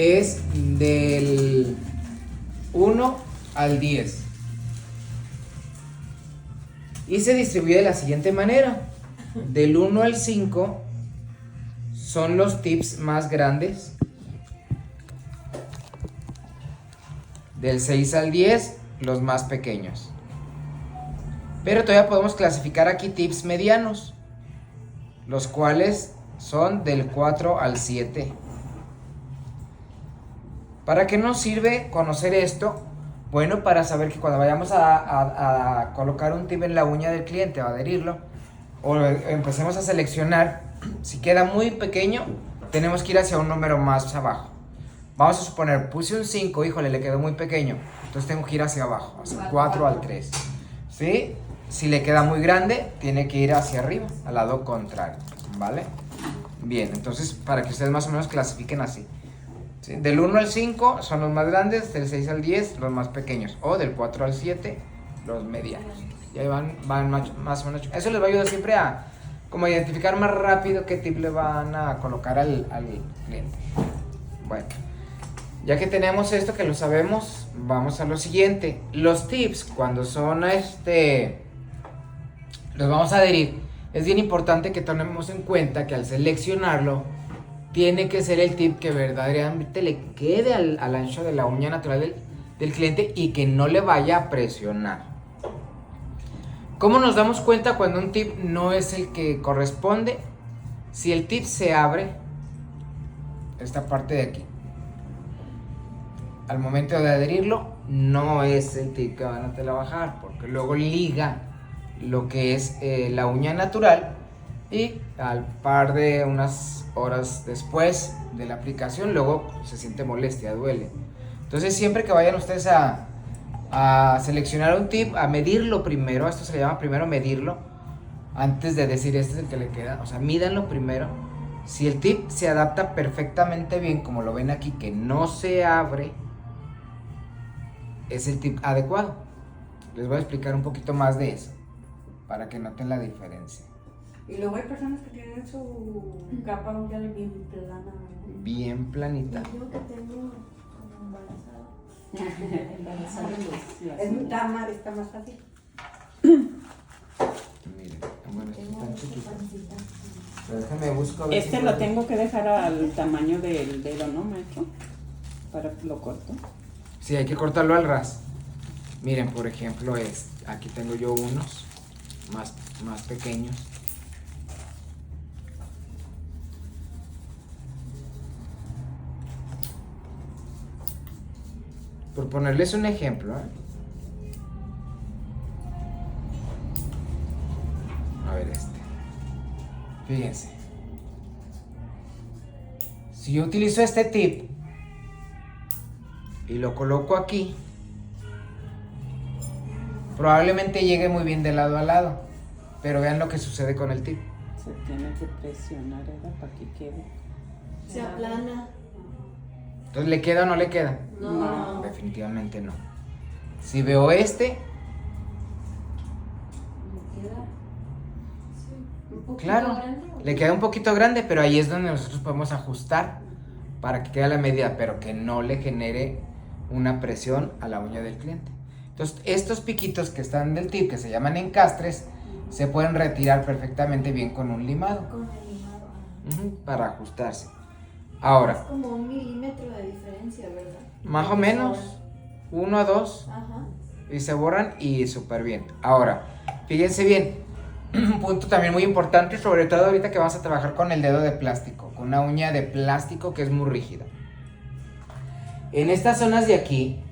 es del 1 al 10. Y se distribuye de la siguiente manera. Del 1 al 5 son los tips más grandes. Del 6 al 10, los más pequeños. Pero todavía podemos clasificar aquí tips medianos, los cuales son del 4 al 7. ¿Para qué nos sirve conocer esto? Bueno, para saber que cuando vayamos a colocar un tip en la uña del cliente o adherirlo, o empecemos a seleccionar, si queda muy pequeño, tenemos que ir hacia un número más abajo. Vamos a suponer, puse un 5, híjole, le quedó muy pequeño, entonces tengo que ir hacia abajo, hacia el 4 al 3. ¿Sí? Si le queda muy grande, tiene que ir hacia arriba, al lado contrario, ¿vale? Bien, entonces para que ustedes más o menos clasifiquen así. ¿Sí? Del 1 al 5 son los más grandes, del 6 al 10 los más pequeños, o del 4 al 7 los medianos. Y ahí van más o menos. Eso les va a ayudar siempre a como identificar más rápido qué tip le van a colocar al cliente. Bueno, ya que tenemos esto, que lo sabemos, vamos a lo siguiente. Los tips, cuando son los vamos a adherir, es bien importante que tomemos en cuenta que al seleccionarlo, tiene que ser el tip que verdaderamente le quede al ancho de la uña natural del cliente y que no le vaya a presionar. ¿Cómo nos damos cuenta cuando un tip no es el que corresponde? Si el tip se abre, esta parte de aquí, al momento de adherirlo, no es el tip que van a trabajar, porque luego liga lo que es la uña natural y al par de unas horas después de la aplicación, luego se siente molestia, duele. Entonces siempre que vayan ustedes a seleccionar un tip, a medirlo primero, esto se le llama primero medirlo, antes de decir este es el que le queda, o sea, mídanlo primero. Si el tip se adapta perfectamente bien, como lo ven aquí, que no se abre, es el tip adecuado. Les voy a explicar un poquito más de eso, para que noten la diferencia. Y luego hay personas que tienen su capa unguial bien plana, ¿no? Bien planita. Yo que tengo como embarazada. Es muy tamar, está más fácil. Miren, bueno, esto es tan chiquito. Pero déjame busco. Lo tengo que dejar al tamaño del dedo, ¿no, maestro? Para que lo corto. Sí, hay que cortarlo al ras. Miren, por ejemplo, aquí tengo yo unos más pequeños. Por ponerles un ejemplo, A ver Fíjense. Si yo utilizo este tip y lo coloco aquí, probablemente llegue muy bien de lado a lado. Pero vean lo que sucede con el tip. Se tiene que presionar, ¿verdad? Para que quede. Se aplana. Entonces, ¿le queda o no le queda? No. Definitivamente no. Si veo este, claro, le queda un poquito grande, pero ahí es donde nosotros podemos ajustar para que quede a la medida, pero que no le genere una presión a la uña del cliente. Entonces, estos piquitos que están del tip, que se llaman encastres, se pueden retirar perfectamente bien con un limado. Con el limado. Para ajustarse. Ahora, Es como 1 milímetro de diferencia, ¿verdad? más o menos, 1 a 2. Ajá. Y se borran y súper bien. Ahora, fíjense bien, un punto también muy importante, sobre todo ahorita que vamos a trabajar con el dedo de plástico, con una uña de plástico que es muy rígida. En estas zonas de aquí,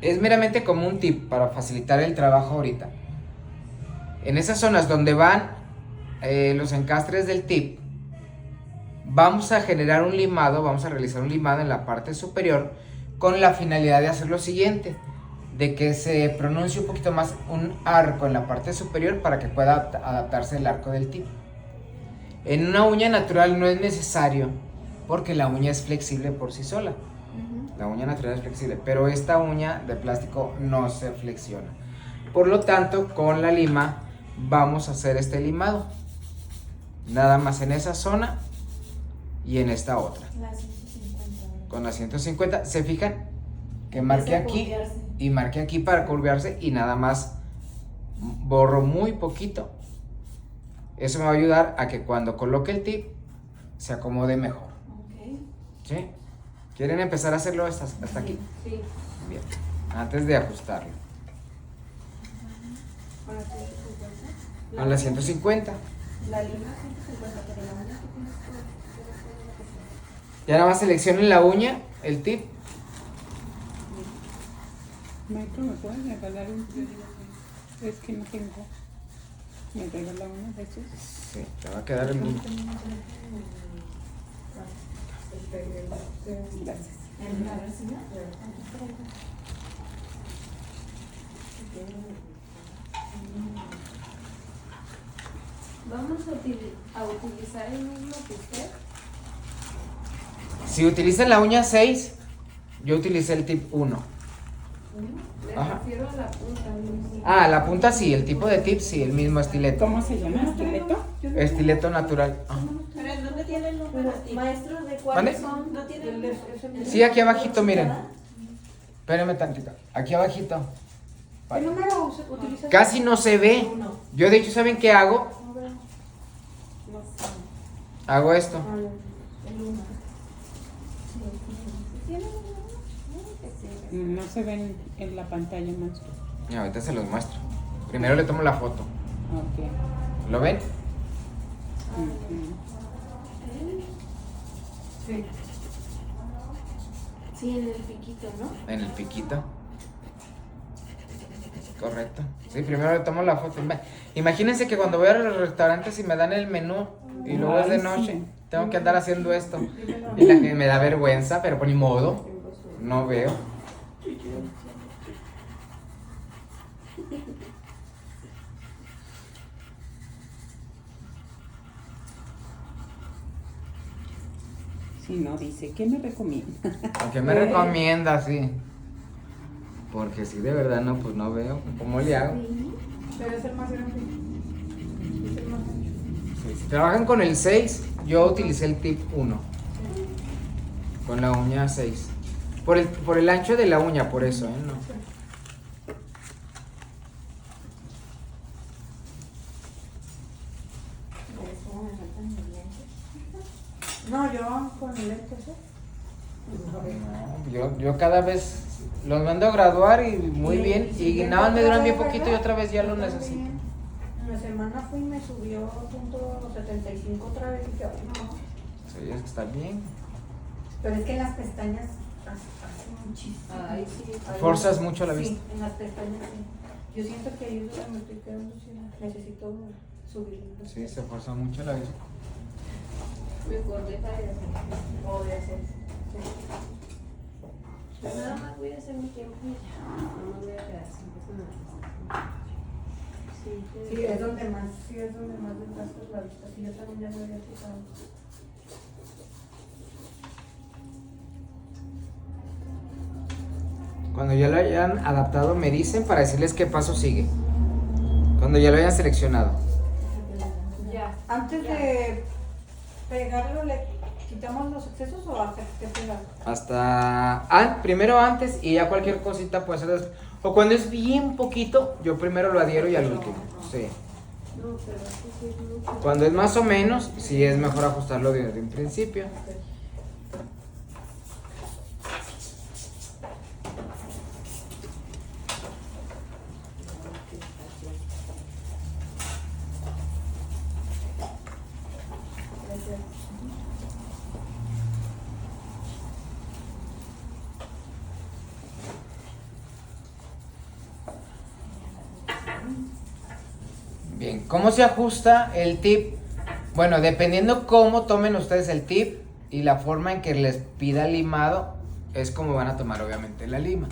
es meramente como un tip para facilitar el trabajo ahorita. En esas zonas donde van los encastres del tip, vamos a generar un limado, vamos a realizar un limado en la parte superior con la finalidad de hacer lo siguiente, de que se pronuncie un poquito más un arco en la parte superior para que pueda adaptarse el arco del tip. En una uña natural no es necesario porque la uña es flexible por sí sola. La uña natural es flexible, pero esta uña de plástico no se flexiona. Por lo tanto, con la lima vamos a hacer este limado. Nada más en esa zona y en esta otra. La 150. Con la 150, ¿se fijan? Que marqué Empieza a aquí curvearse. y marqué aquí para curvearse y nada más borro muy poquito. Eso me va a ayudar a que cuando coloque el tip se acomode mejor. Ok. ¿Sí? ¿Quieren empezar a hacerlo hasta aquí? Sí. Bien. Antes de ajustarlo. Con la 150. Con la 150. La lima 150, pero la uña que tienes Ya nada más seleccionen la uña, el tip. Maestro, ¿me puedes regalar un? Es que no tengo. ¿Me regala uno de esos? Sí, te va a quedar el mismo. Gracias. ¿En la resina? Vamos a utilizar el mismo que usted. Si utilizan la uña 6, yo utilicé el tip 1. Le Ajá. refiero a la punta. Ah, la punta sí, el tipo de tip sí, el mismo estileto. ¿Cómo se llama? ¿Estileto? Estileto natural. Ajá. ¿Pero en dónde tiene el número? Maestros, ¿de ¿Mande? cuáles son? ¿No tiene el número? Sí, aquí abajito, miren. Espérenme tantito. Aquí abajito. ¿Qué número utilizas? Casi no se ve. Uno. Yo de hecho, ¿saben qué hago? Hago esto. El uno. No se ven en la pantalla, maestro. Y ahorita se los muestro. Primero le tomo la foto. Ok. ¿Lo ven? Ujú. Sí. Sí, en el piquito, ¿no? En el piquito. Correcto. Sí, primero le tomo la foto. Imagínense que cuando voy a los restaurantes y me dan el menú y luego es de Ay, noche, sí. tengo que andar haciendo esto. Y la gente me da vergüenza, pero por ni modo. No veo. Si no, dice, ¿qué me recomienda? ¿Qué me recomienda? Sí. Porque si de verdad no, pues no veo. ¿Cómo le hago? Debe ser más grande. Es el más ancho. Sí, si trabajan con el 6, yo utilicé el tip 1. Con la uña 6. Por el ancho de la uña, por eso, ¿eh? No. ¿Cómo me faltan mis dientes? No, yo con el lente, ¿sí? No, yo cada vez los mando a graduar y muy bien. Y nada más me duran bien poquito y otra vez ya los necesito. En la semana fui y me subió .75 otra vez y que no. Sí, es que está bien. Pero es que en las pestañas hace muchísimo. Ay, sí. Forzas mucho la vista. Sí, en las pestañas sí. Yo siento que ahí es donde me estoy quedando sin. Necesito subir. Sí, se forza mucho la vista. Mejor deja de hacer. O de hacer. Pues nada más voy a hacer mi tiempo y ya. No me voy a quedar sin eso. Sí, Sí, es donde más desgastas la vista. Sí, yo también ya me había fijado. Cuando ya lo hayan adaptado, me dicen para decirles qué paso sigue. Cuando ya lo hayan seleccionado. Ya. Antes de pegarlo, ¿le quitamos los excesos o hacer que pegar? Hasta primero antes y ya cualquier cosita puede ser después. O cuando es bien poquito, yo primero lo adhiero y al último. Sí. No, pero eso sí es mucho. Cuando es más o menos, sí es mejor ajustarlo desde un principio. Bien, ¿cómo se ajusta el tip? Bueno, dependiendo cómo tomen ustedes el tip y la forma en que les pida el limado, es como van a tomar obviamente la lima.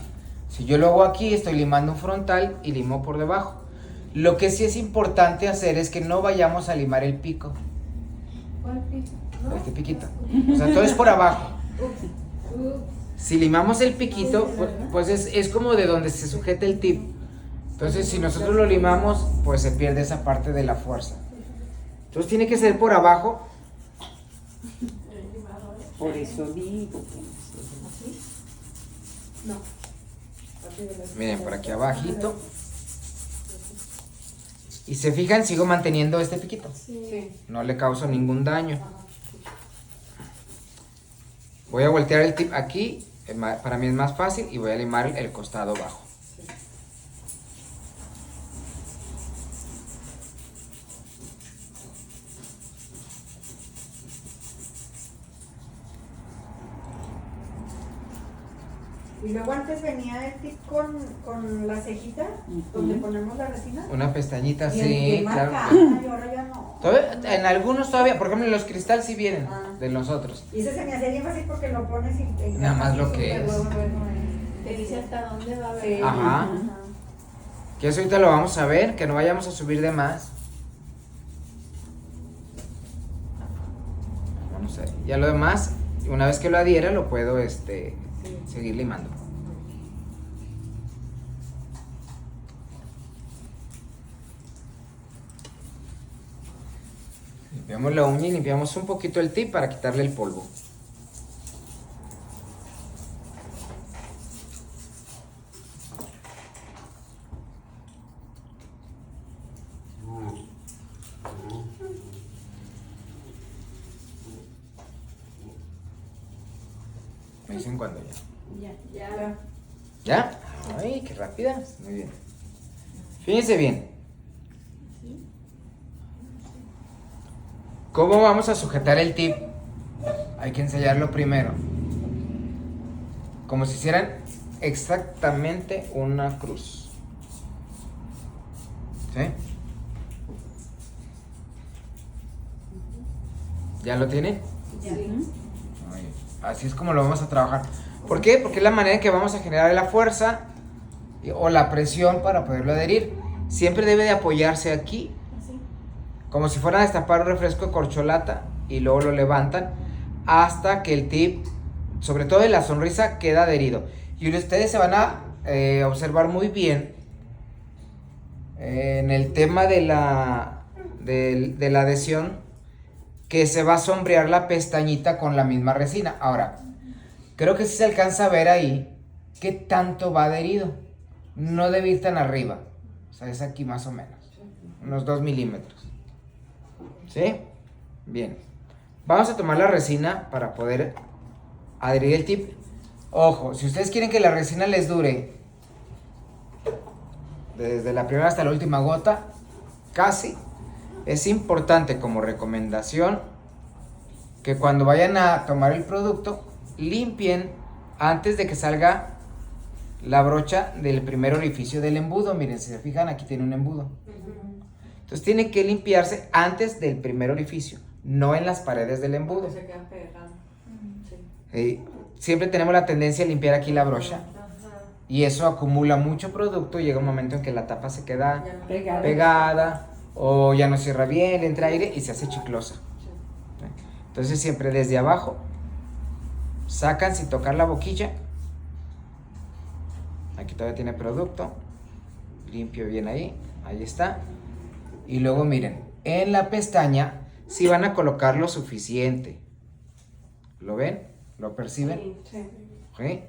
Si yo lo hago aquí, estoy limando un frontal y limo por debajo. Lo que sí es importante hacer es que no vayamos a limar el pico, ¿Cuál pico? ¿No? este piquito. O sea, todo es por abajo. Si limamos el piquito, pues es como de donde se sujeta el tip. Entonces, si nosotros lo limamos, pues se pierde esa parte de la fuerza. Entonces, tiene que ser por abajo. Por eso digo. ¿Así? No. Así de la- Miren, por aquí abajito. Y se fijan, sigo manteniendo este piquito. Sí. No le causo ningún daño. Voy a voltear el tip aquí. Para mí es más fácil. Y voy a limar el costado bajo. Y luego antes venía el tip con la cejita, donde ponemos la resina. Una pestañita, Bien- sí, bien claro. marcada, y ahora ya no. En algunos todavía, por ejemplo, en los cristal sí vienen Ah. de los otros. Y ese se me hacía bien fácil porque lo pones y Nada más lo que súper es. bueno, Te dice hasta dónde va a Sí. ver. Ajá. Que eso ahorita lo vamos a ver, que no vayamos a subir de más. Vamos a ver. Ya lo demás, una vez que lo adhiera, lo puedo seguir limando. Limpiamos la uña y limpiamos un poquito el tip para quitarle el polvo. Me dicen cuando ya. Ya. ¿Ya? Ay, qué rápida. Muy bien. Fíjense bien. ¿Cómo vamos a sujetar el tip? Hay que ensayarlo primero. Como si hicieran exactamente una cruz. ¿Sí? ¿Ya lo tienen? Ya. Muy bien. Así es como lo vamos a trabajar. ¿Por qué? Porque es la manera en que vamos a generar la fuerza o la presión para poderlo adherir. Siempre debe de apoyarse aquí, Así. como si fueran a destapar un refresco de corcholata y luego lo levantan hasta que el tip, sobre todo en la sonrisa, queda adherido. Y ustedes se van a observar muy bien en el tema de la adhesión, que se va a sombrear la pestañita con la misma resina. Ahora, creo que sí se alcanza a ver ahí qué tanto va adherido. No debe ir tan arriba. O sea, es aquí más o menos. Unos 2 milímetros. ¿Sí? Bien. Vamos a tomar la resina para poder adherir el tip. Ojo, si ustedes quieren que la resina les dure desde la primera hasta la última gota, casi, es importante como recomendación que cuando vayan a tomar el producto, limpien antes de que salga la brocha del primer orificio del embudo. Miren, si se fijan, aquí tiene un embudo. Entonces tiene que limpiarse antes del primer orificio, no en las paredes del embudo. Porque se quedan pegados. Sí. Siempre tenemos la tendencia a limpiar aquí la brocha y eso acumula mucho producto y llega un momento en que la tapa se queda Ya no. Pegado. pegada o ya no cierra bien, entra aire y se hace chiclosa. Entonces siempre desde abajo sacan sin tocar la boquilla. Aquí todavía tiene producto. Limpio bien ahí. Ahí está. Y luego miren, en la pestaña si van a colocar lo suficiente. ¿Lo ven? ¿Lo perciben? Sí. ¿Ok?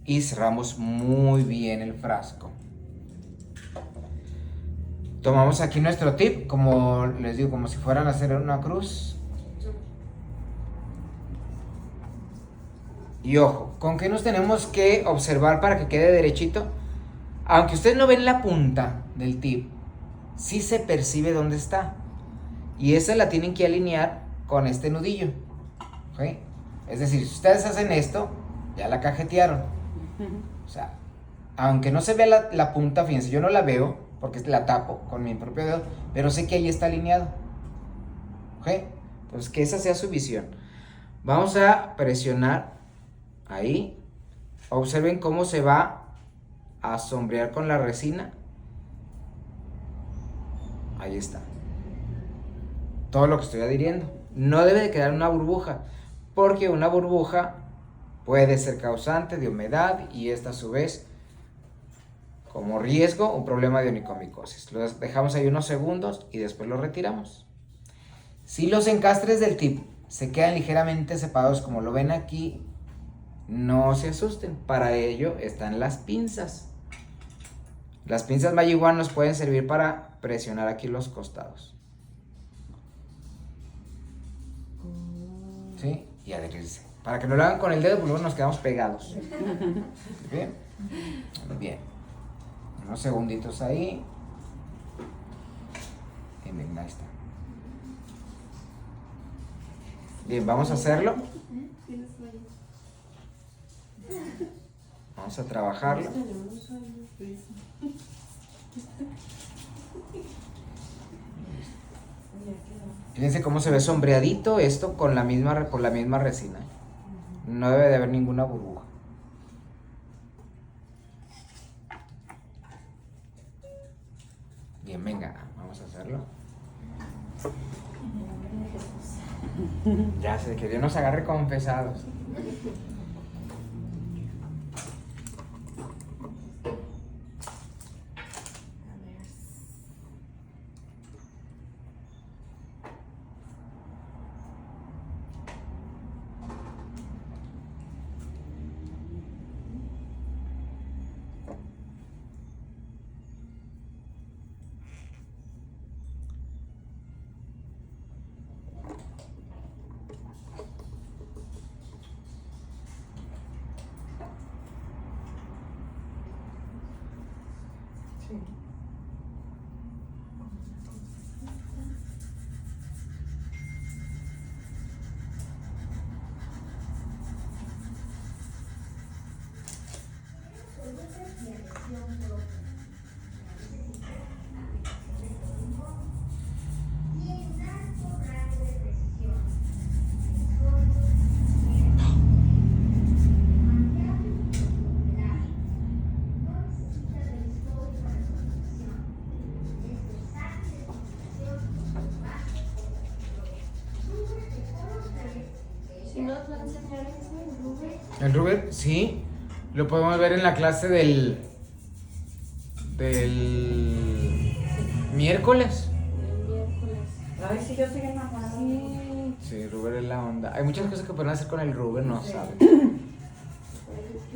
Y cerramos muy bien el frasco. Tomamos aquí nuestro tip, como les digo, como si fueran a hacer una cruz. Y ojo, ¿con qué nos tenemos que observar para que quede derechito? Aunque ustedes no ven la punta del tip, sí se percibe dónde está. Y esa la tienen que alinear con este nudillo. ¿Ok? Es decir, si ustedes hacen esto, ya la cajetearon. O sea, aunque no se vea la punta, fíjense, yo no la veo porque la tapo con mi propio dedo, pero sé que ahí está alineado. ¿Ok? Entonces, que esa sea su visión. Vamos a presionar ahí. Observen cómo se va a sombrear con la resina. Ahí está. Todo lo que estoy adhiriendo. No debe de quedar una burbuja, porque una burbuja puede ser causante de humedad y esta a su vez como riesgo un problema de onicomicosis. Lo dejamos ahí unos segundos y después lo retiramos. Si los encastres del tip se quedan ligeramente separados como lo ven aquí, no se asusten. Para ello están las pinzas. Las pinzas Magic Wand nos pueden servir para presionar aquí los costados. ¿Sí? Y adherirse. Para que no lo hagan con el dedo, porque luego nos quedamos pegados. ¿Bien? Bien. Unos segunditos ahí. Y venga, ahí está. Bien, vamos a hacerlo. Vamos a trabajarlo. Fíjense cómo se ve sombreadito esto con la misma resina. No debe de haber ninguna burbuja. Bien, venga, vamos a hacerlo. Ya sé, que Dios nos agarre confesados. Si no, ¿te vas a enseñar ese Rubén? El Rubén, sí, lo podemos ver en la clase del miércoles. El miércoles. Ay, sí, yo estoy enamorada. Sí. Sí, Rubén es la onda. Hay muchas cosas que pueden hacer con el Rubén, no saben.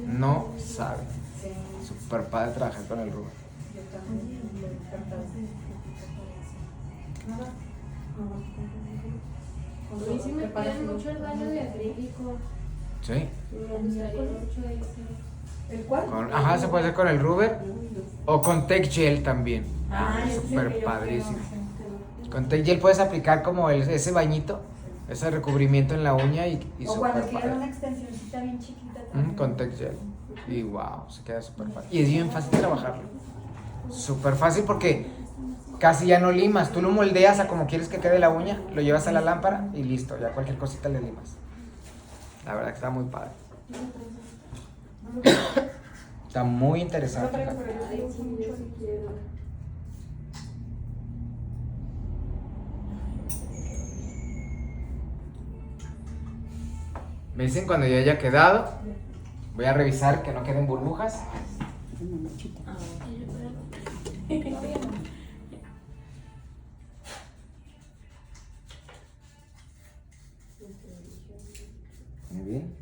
No saben. Sí, Super padre trabajar con el Rubén. yo también me encanta. Nada. A mí sí me piden mucho el baño de acrílico. Sí. Me gustaría mucho ese. ¿El cuál? Ajá, se puede hacer con el Rubén o con Tech Gel también. Ah, ese es el Súper que yo padrísimo. quiero, sí. Con Tech Gel puedes aplicar como ese bañito, ese recubrimiento en la uña y O cuando súper quieras una padre. extensioncita bien chiquita también. Con Tech Gel. Y wow, se queda súper fácil. Y es bien fácil trabajarlo. Súper fácil porque casi ya no limas. Tú lo moldeas a como quieres que quede la uña, lo llevas a la lámpara y listo. Ya cualquier cosita le limas. La verdad que está muy padre. Está muy No interesante. traigo, pero yo Ay, sí uso sí, mucho. yo sí quiero. Me dicen cuando ya haya quedado. Voy a revisar que no queden burbujas. Una manchita. Ah, Muy bien.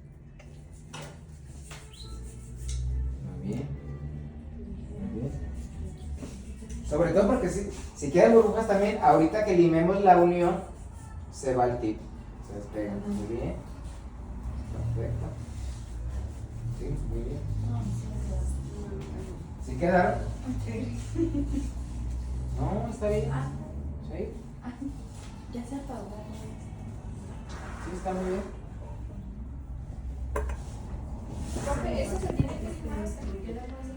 Muy bien. Muy bien. Sobre todo porque si quedan burbujas también, ahorita que limemos la unión, se va el tip. Se despega. Muy bien. Perfecto. Sí, muy bien. ¿Sí quedaron? No, está bien. ¿Sí? ya se apagó. Sí, está muy bien. Profe, eso se tiene que limar hasta que quede más.